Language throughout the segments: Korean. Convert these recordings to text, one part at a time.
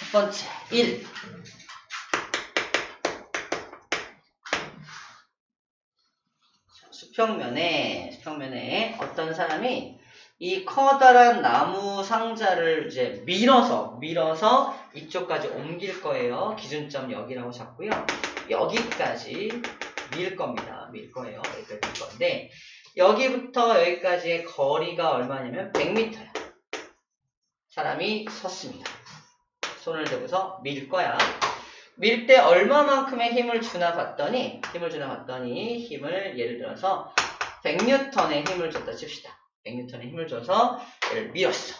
첫 번째 1. 수평면에 어떤 사람이 이 커다란 나무 상자를 이제 밀어서 이쪽까지 옮길 거예요. 기준점 여기라고 잡고요. 여기까지 밀 겁니다. 밀 거예요. 여기까지 밀 건데 여기부터 여기까지의 거리가 얼마냐면 100m야. 사람이 섰습니다. 손을 대고서 밀 거야. 밀 때 얼마만큼의 힘을 주나 봤더니 힘을 예를 들어서 100N의 힘을 줬다 칩시다. 100N의 힘을 줘서 얘를 밀었어.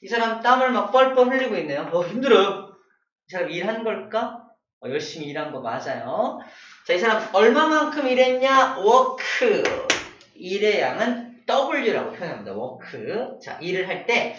이 사람 땀을 막 뻘뻘 흘리고 있네요. 힘들어. 이 사람 일한 걸까? 열심히 일한 거 맞아요. 자, 이 사람 얼마만큼 일했냐? 워크. 일의 양은 W라고 표현합니다. 워크. 자, 일을 할 때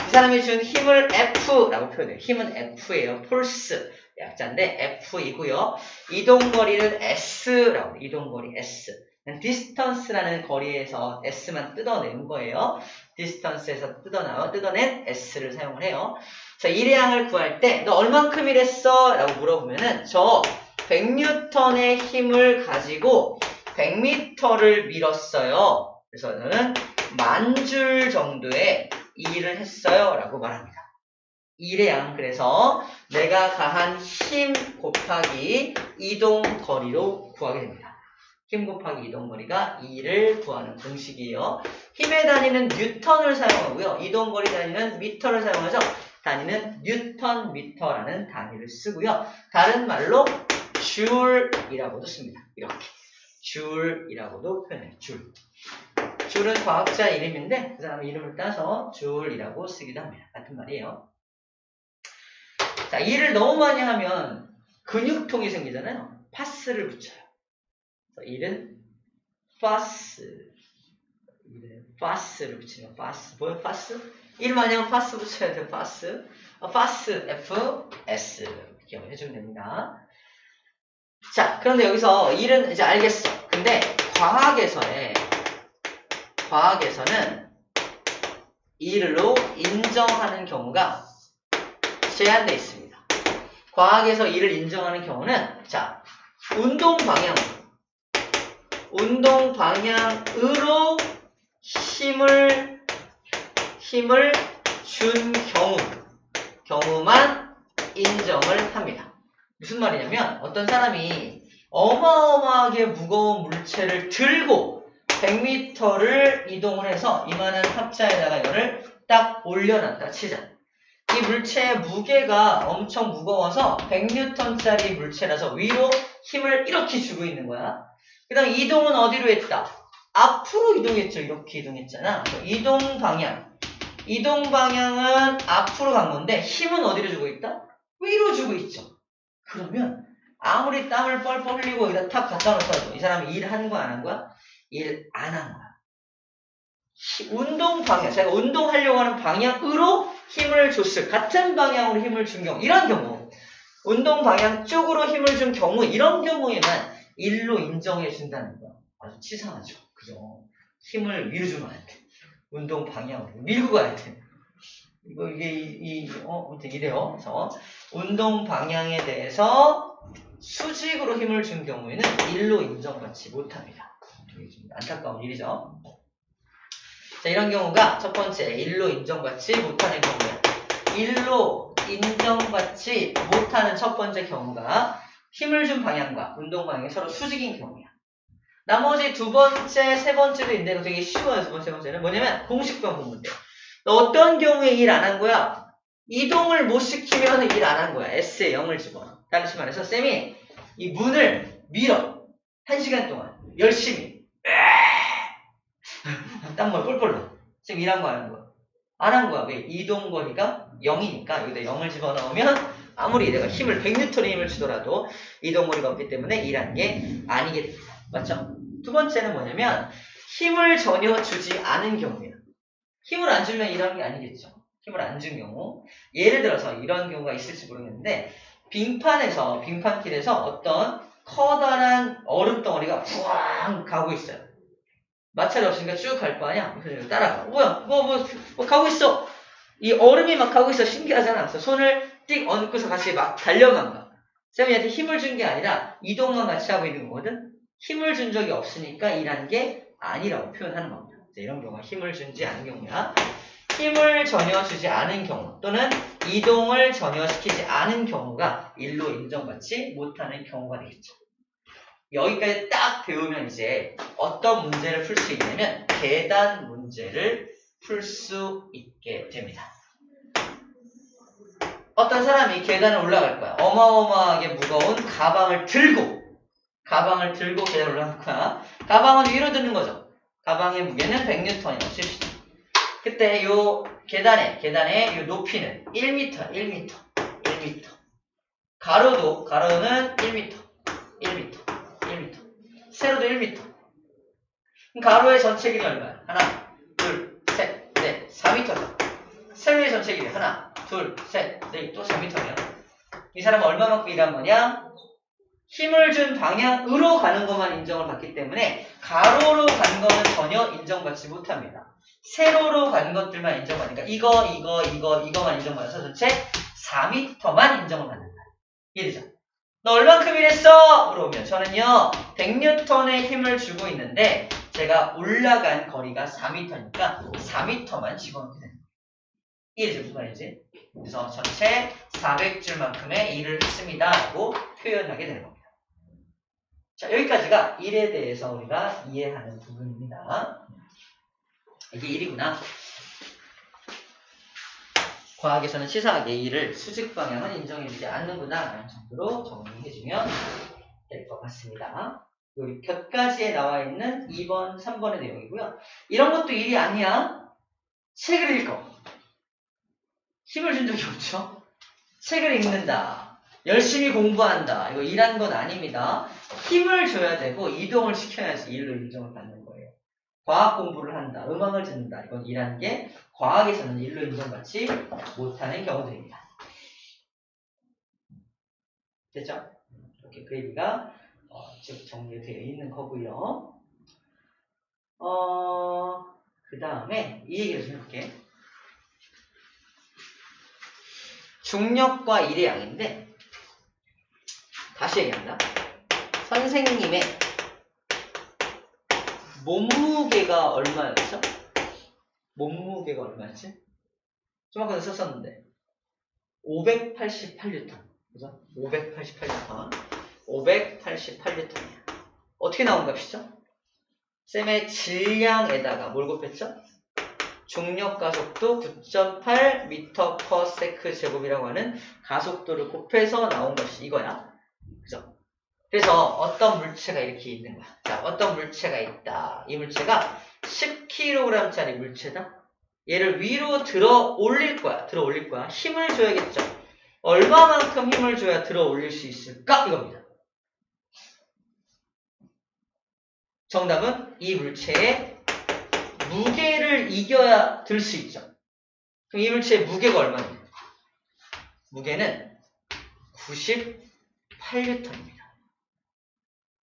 이 사람이 준 힘을 F라고 표현해요. 힘은 F예요. 폴스. 약자인데 F이고요. 이동거리는 S라고 해요. 이동거리 S. 디스턴스라는 거리에서 S만 뜯어낸 거예요. 디스턴스에서 뜯어낸 S를 사용을 해요. 자, 일의 양을 구할 때 너 얼만큼 일했어? 라고 물어보면은 저 100N의 힘을 가지고 100m를 밀었어요. 그래서 저는 10,000줄 정도의 일을 했어요. 라고 말합니다. 일의 양, 그래서 내가 가한 힘 곱하기 이동거리로 구하게 됩니다. 힘 곱하기 이동거리가 2를 구하는 공식이에요. 힘의 단위는 뉴턴을 사용하고요. 이동거리 단위는 미터를 사용하죠. 단위는 뉴턴 미터라는 단위를 쓰고요. 다른 말로 줄이라고도 씁니다. 이렇게 줄이라고도 표현해요. 줄은 과학자 이름인데 그 사람의 이름을 따서 줄이라고 쓰기도 합니다. 같은 말이에요. 자, 일을 너무 많이 하면 근육통이 생기잖아요. 파스를 붙여요. 일은 파스를 붙이면 파스. 뭐예요? 파스? 일 많이 하면 파스 붙여야 돼요. 파스. 파스, F, S. 이렇게 해주면 됩니다. 자, 그런데 여기서 일은 이제 알겠어. 근데 과학에서는 일로 인정하는 경우가 제한되어 있습니다. 과학에서 일을 인정하는 경우는 자, 운동 방향으로 힘을 준 경우만 인정을 합니다. 무슨 말이냐면 어떤 사람이 어마어마하게 무거운 물체를 들고 100m를 이동을 해서 이만한 탑자에다가 이거를 딱 올려놨다 치자. 이 물체의 무게가 엄청 무거워서 100N짜리 물체라서 위로 힘을 이렇게 주고 있는 거야. 그 다음 이동은 어디로 했다? 앞으로 이동했죠. 이렇게 이동했잖아. 이동 방향은 앞으로 간 건데 힘은 어디로 주고 있다? 위로 주고 있죠. 그러면 아무리 땀을 뻘뻘 흘리고 여기다 탁 갖다 놓더라도 이 사람이 일한 거야 안 한 거야? 일 안 한 거야. 운동 방향, 제가 운동하려고 하는 방향으로 힘을 줬을, 같은 방향으로 힘을 준 경우, 이런 경우, 운동 방향 쪽으로 힘을 준 경우, 이런 경우에만 일로 인정해 준다는 거. 아주 치사하죠. 그죠? 힘을 위로 주면 안 돼. 운동 방향으로 밀고 가야 돼. 아무튼 이래요. 그래서 운동 방향에 대해서 수직으로 힘을 준 경우에는 일로 인정받지 못합니다. 되게 좀 안타까운 일이죠. 자, 이런 경우가 첫 번째, 일로 인정받지 못하는 경우야. 일로 인정받지 못하는 첫 번째 경우가 힘을 준 방향과 운동 방향이 서로 수직인 경우야. 나머지 두 번째, 세 번째도 있는데 되게 쉬워요. 두 번째, 세 번째는 뭐냐면 공식만 보면 돼. 너 어떤 경우에 일 안 한 거야? 이동을 못 시키면 일 안 한 거야. S에 0을 집어넣어. 다시 말해서 쌤이 이 문을 밀어. 1시간 동안 열심히 땀물 뿔뿔 나. 쌤 일한 거 안 한 거야? 안 한 거야. 왜? 이동거리가 0이니까 여기다 0을 집어넣으면 아무리 내가 힘을 100N의 힘을 주더라도 이동거리가 없기 때문에 일한 게 아니게 됩니다. 맞죠? 두 번째는 뭐냐면 힘을 전혀 주지 않은 경우예요. 힘을 안 주면 일하는 게 아니겠죠. 힘을 안 준 경우. 예를 들어서 이런 경우가 있을지 모르겠는데 빙판길에서 어떤 커다란 얼음 덩어리가 푸앙 가고 있어요. 마찰이 없으니까 쭉 갈 거 아니야? 그래서 따라가. 뭐야? 뭐 가고 있어. 이 얼음이 막 가고 있어. 신기하잖아. 그래서 손을 띡 얹고서 같이 막 달려만 가. 쌤이 얘한테 힘을 준 게 아니라 이동만 같이 하고 있는 거거든. 힘을 준 적이 없으니까 일한 게 아니라고 표현하는 겁니다. 이런 경우가 힘을 준지 않은 경우야. 힘을 전혀 주지 않은 경우 또는 이동을 전혀 시키지 않은 경우가 일로 인정받지 못하는 경우가 되겠죠. 여기까지 딱 배우면 이제 어떤 문제를 풀 수 있냐면 계단 문제를 풀 수 있게 됩니다. 어떤 사람이 계단을 올라갈 거야. 어마어마하게 무거운 가방을 들고 계단을 올라갈 거야. 가방은 위로 드는 거죠. 가방의 무게는 100N이라고 칩시다. 그때 요 계단의 요 높이는 1m. 가로는 1m. 세로도 1m. 가로의 전체 길이 얼마야? 하나, 둘, 셋, 넷, 4m죠. 세로의 전체 길이 하나, 둘, 셋, 넷, 또 4m냐? 이 사람은 얼마만큼 일한 거냐? 힘을 준 방향으로 가는 것만 인정을 받기 때문에 가로로 간 거는 전혀 인정받지 못합니다. 세로로 간 것들만 인정받으니까 이거만 인정받아서 전체 4m만 인정을 받는다. 이해되죠? 너 얼만큼 일했어? 물어보면 저는요 100N의 힘을 주고 있는데 제가 올라간 거리가 4m니까 4m만 집어넣게 됩니다. 이해되죠? 무슨 말인지? 그래서 전체 400줄만큼의 일을 했습니다 라고 표현하게 되는 겁니다. 자, 여기까지가 일에 대해서 우리가 이해하는 부분입니다. 이게 일이구나. 과학에서는 치사하게 일을 수직 방향은 인정해주지 않는구나 라는 정도로 정리해주면 될 것 같습니다. 여기 곁가지에 나와 있는 2번, 3번의 내용이고요. 이런 것도 일이 아니야. 책을 읽어. 힘을 준 적이 없죠. 책을 읽는다. 열심히 공부한다. 이거 일한 건 아닙니다. 힘을 줘야 되고 이동을 시켜야지 일로 인정을 받는 거예요. 과학 공부를 한다. 음악을 듣는다. 이건 일하는 게 과학에서는 일로 인정받지 못하는 경우들입니다. 됐죠? 이렇게 그 얘기가 쭉 정리되어 있는 거고요. 그 다음에 이 얘기를 좀 해볼게. 중력과 일의 양인데 다시 얘기한다. 선생님의 몸무게가 얼마였죠? 몸무게가 얼마였지? 좀 아까 썼었는데 588N 그죠? 588N 588N이야. 어떻게 나온 값이죠? 쌤의 질량에다가 뭘 곱했죠? 중력 가속도 9.8m/s 제곱이라고 하는 가속도를 곱해서 나온 것이 이거야. 그죠? 그래서 어떤 물체가 이렇게 있는 거야. 자, 어떤 물체가 있다. 이 물체가 10kg짜리 물체다. 얘를 위로 들어 올릴 거야. 힘을 줘야겠죠. 얼마만큼 힘을 줘야 들어 올릴 수 있을까? 이겁니다. 정답은 이 물체의 무게를 이겨야 들 수 있죠. 그럼 이 물체의 무게가 얼마냐? 무게는 98N입니다.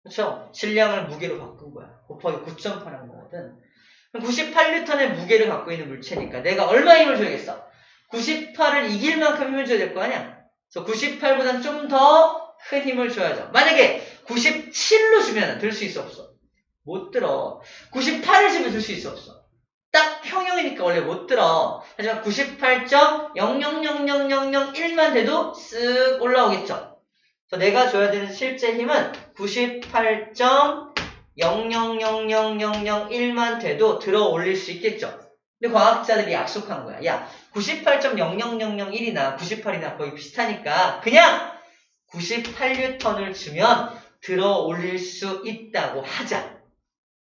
그렇죠? 질량을 무게로 바꾼 거야. 곱하기 9.8한 거거든. 그럼 98N의 무게를 갖고 있는 물체니까 내가 얼마 힘을 줘야겠어? 98을 이길 만큼 힘을 줘야 될 거 아니야? 그래서 98보다는 좀 더 큰 힘을 줘야죠. 만약에 97로 주면 들 수 있어 없어? 못 들어. 98을 주면 들 수 있어 없어? 딱 평형이니까 원래 못 들어. 하지만 98.000001만 돼도 쓱 올라오겠죠. 그래서 내가 줘야 되는 실제 힘은 98.000001만 돼도 들어 올릴 수 있겠죠. 근데 과학자들이 약속한 거야. 야, 98.0001이나 98이나 거의 비슷하니까 그냥 98N을 주면 들어 올릴 수 있다고 하자.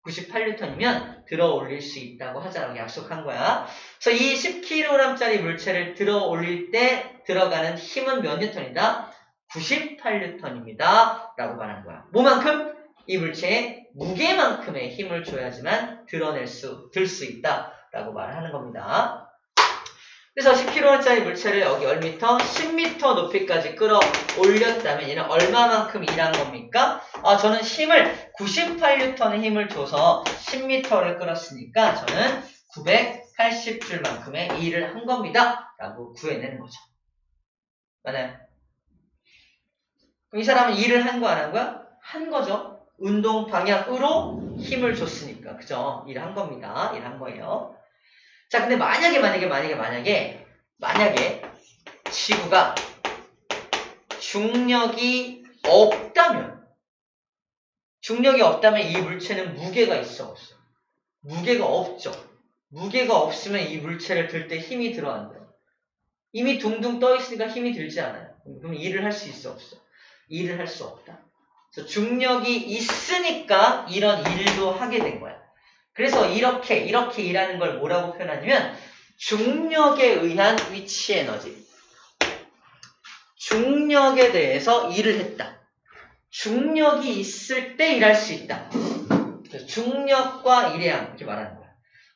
98N이면 들어 올릴 수 있다고 하자라고 약속한 거야. 그래서 이 10kg짜리 물체를 들어 올릴 때 들어가는 힘은 몇 N이다? 98N입니다. 라고 말한 거야. 뭐만큼? 이 물체의 무게만큼의 힘을 줘야지만 들 수 있다. 라고 말하는 겁니다. 그래서 10kg짜리 물체를 여기 10m, 10m 높이까지 끌어올렸다면 얘는 얼마만큼 일한 겁니까? 저는 힘을 98N의 힘을 줘서 10m를 끌었으니까 저는 80줄만큼의 일을 한 겁니다. 라고 구해내는 거죠. 맞아요? 그럼 이 사람은 일을 한 거 안 한 거야? 한 거죠. 운동 방향으로 힘을 줬으니까. 그죠? 일을 한 겁니다. 일을 한 거예요. 자, 근데 만약에 지구가 중력이 없다면 이 물체는 무게가 있어 없어? 무게가 없죠. 무게가 없으면 이 물체를 들 때 힘이 들어 안 들어? 이미 둥둥 떠 있으니까 힘이 들지 않아요. 그럼 일을 할 수 있어 없어? 일을 할 수 없다. 그래서 중력이 있으니까 이런 일도 하게 된 거야. 그래서 이렇게 일하는 걸 뭐라고 표현하냐면 중력에 의한 위치 에너지. 중력에 대해서 일을 했다. 중력이 있을 때 일할 수 있다. 그래서 중력과 일해양 이렇게 말하는 거야.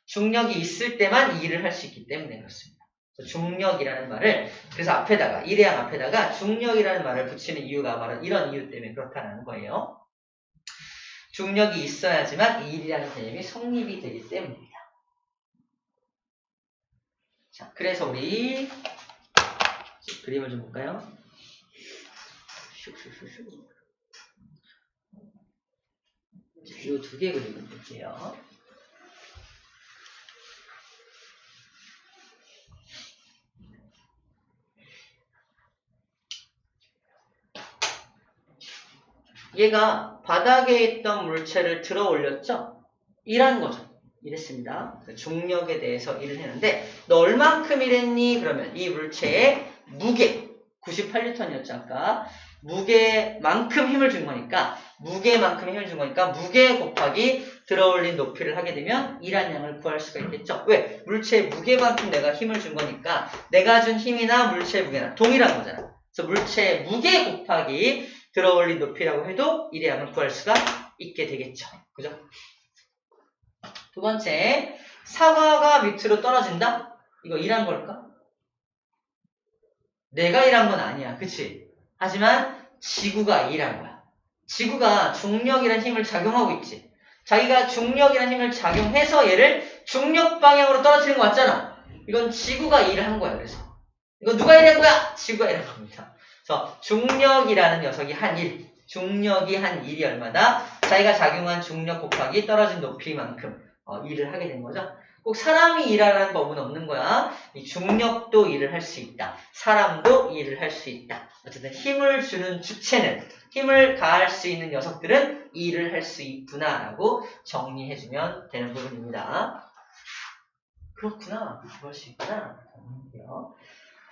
중력이 있을 때만 일을 할 수 있기 때문에 그렇습니다. 그래서 중력이라는 말을 그래서 앞에다가 일해양 앞에다가 중력이라는 말을 붙이는 이유가 바로 이런 이유 때문에 그렇다는 거예요. 중력이 있어야지만 이 일이라는 개념이 성립이 되기 때문입니다. 자, 그래서 우리 그림을 좀 볼까요? 이 두 개 그림을 볼게요. 얘가 바닥에 있던 물체를 들어 올렸죠? 일한 거죠. 일했습니다. 중력에 대해서 일을 했는데 너 얼만큼 일했니? 그러면 이 물체의 무게 98N이었죠 아까. 무게만큼 힘을 준 거니까 무게 곱하기 들어올린 높이를 하게 되면 일한 양을 구할 수가 있겠죠. 왜? 물체의 무게만큼 내가 힘을 준 거니까 내가 준 힘이나 물체의 무게나 동일한 거잖아. 그래서 물체의 무게 곱하기 들어올린 높이라고 해도 일의 양을 구할 수가 있게 되겠죠. 그죠? 두 번째, 사과가 밑으로 떨어진다? 이거 일한 걸까? 내가 일한 건 아니야. 그치? 하지만 지구가 일한 거야. 지구가 중력이라는 힘을 작용하고 있지. 자기가 중력이라는 힘을 작용해서 얘를 중력 방향으로 떨어뜨리는 거 맞잖아. 이건 지구가 일을 한 거야. 그래서 이거 누가 일한 거야? 지구가 일한 겁니다. 그래서 중력이라는 녀석이 한 일, 중력이 한 일이 얼마다? 자기가 작용한 중력 곱하기 떨어진 높이만큼 일을 하게 된 거죠. 꼭 사람이 일하라는 법은 없는 거야. 이 중력도 일을 할 수 있다. 사람도 일을 할 수 있다. 어쨌든 힘을 주는 주체는, 힘을 가할 수 있는 녀석들은 일을 할 수 있구나라고 정리해주면 되는 부분입니다. 그렇구나. 그럴 수 있구나.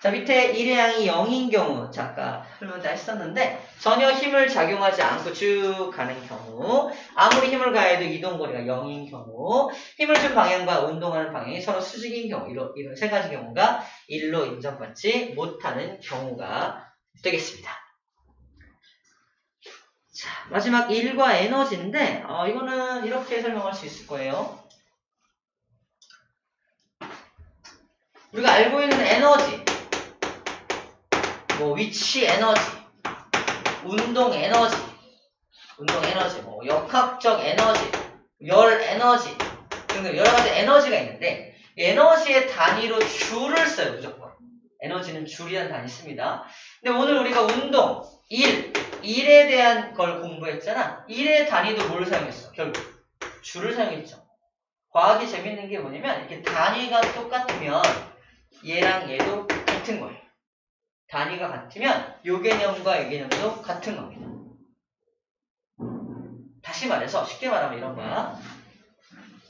자, 밑에 일의 양이 0인 경우, 자, 아까 설명 다 했었는데, 전혀 힘을 작용하지 않고 쭉 가는 경우, 아무리 힘을 가해도 이동거리가 0인 경우, 힘을 준 방향과 운동하는 방향이 서로 수직인 경우, 이런 세 가지 경우가 1로 인정받지 못하는 경우가 되겠습니다. 자, 마지막 1과 에너지인데, 이거는 이렇게 설명할 수 있을 거예요. 우리가 알고 있는 에너지, 뭐 위치 에너지, 운동 에너지, 뭐 역학적 에너지, 열 에너지 등등 여러 가지 에너지가 있는데 에너지의 단위로 줄을 써요. 무조건. 에너지는 줄이라는 단위 씁니다. 근데 오늘 우리가 운동, 일에 대한 걸 공부했잖아. 일의 단위도 뭘 사용했어? 결국 줄을 사용했죠. 과학이 재밌는 게 뭐냐면 이렇게 단위가 똑같으면 얘랑 얘도 같은 거예요. 단위가 같으면 요 개념과 이 개념도 같은 겁니다. 다시 말해서 쉽게 말하면 이런 거야.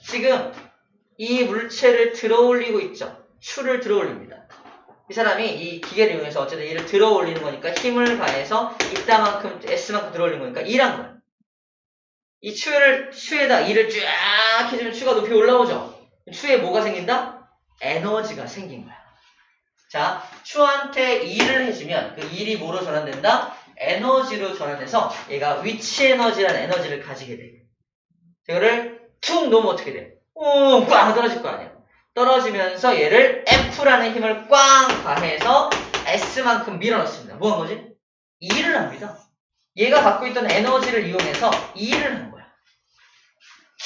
지금 이 물체를 들어 올리고 있죠. 추를 들어 올립니다. 이 사람이 이 기계를 이용해서 어쨌든 얘를 들어 올리는 거니까 힘을 가해서 이따만큼 S만큼 들어 올리는 거니까 일한 거야. 이 추에다 일을 쫙 해주면 추가 높이 올라오죠. 추에 뭐가 생긴다? 에너지가 생긴 거야. 자, 추한테 일을 해주면 그 일이 뭐로 전환된다? 에너지로 전환돼서 얘가 위치 에너지라는 에너지를 가지게 돼. 이거를 툭 놓으면 어떻게 돼? 꽝 떨어질 거 아니야. 떨어지면서 얘를 F라는 힘을 꽝 가해서 S만큼 밀어넣습니다. 뭐 한 거지? 일을 합니다. 얘가 갖고 있던 에너지를 이용해서 일을 한 거야.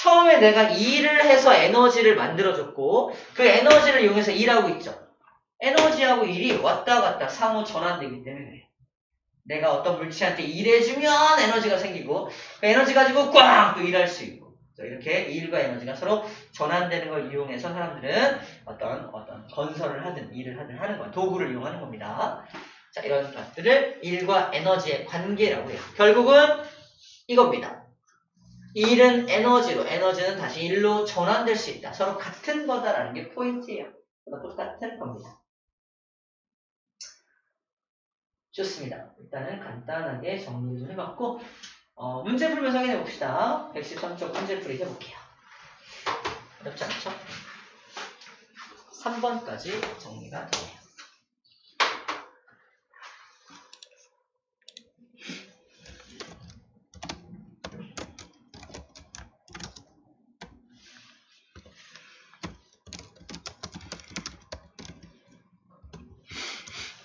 처음에 내가 일을 해서 에너지를 만들어줬고 그 에너지를 이용해서 일하고 있죠. 에너지하고 일이 왔다 갔다 상호 전환되기 때문에 내가 어떤 물체한테 일해주면 에너지가 생기고 그 에너지 가지고 꽝 또 일할 수 있고 이렇게 일과 에너지가 서로 전환되는 걸 이용해서 사람들은 어떤 건설을 하든 일을 하든 하는 거야. 도구를 이용하는 겁니다. 자, 이런 것들을 일과 에너지의 관계라고 해요. 결국은 이겁니다. 일은 에너지로, 에너지는 다시 일로 전환될 수 있다. 서로 같은 거다라는 게 포인트예요. 똑같은 겁니다. 좋습니다. 일단은 간단하게 정리를 좀 해봤고 문제 풀면서 확인해 봅시다. 113쪽 문제풀이 해볼게요. 어렵지 않죠? 3번까지 정리가 되네요.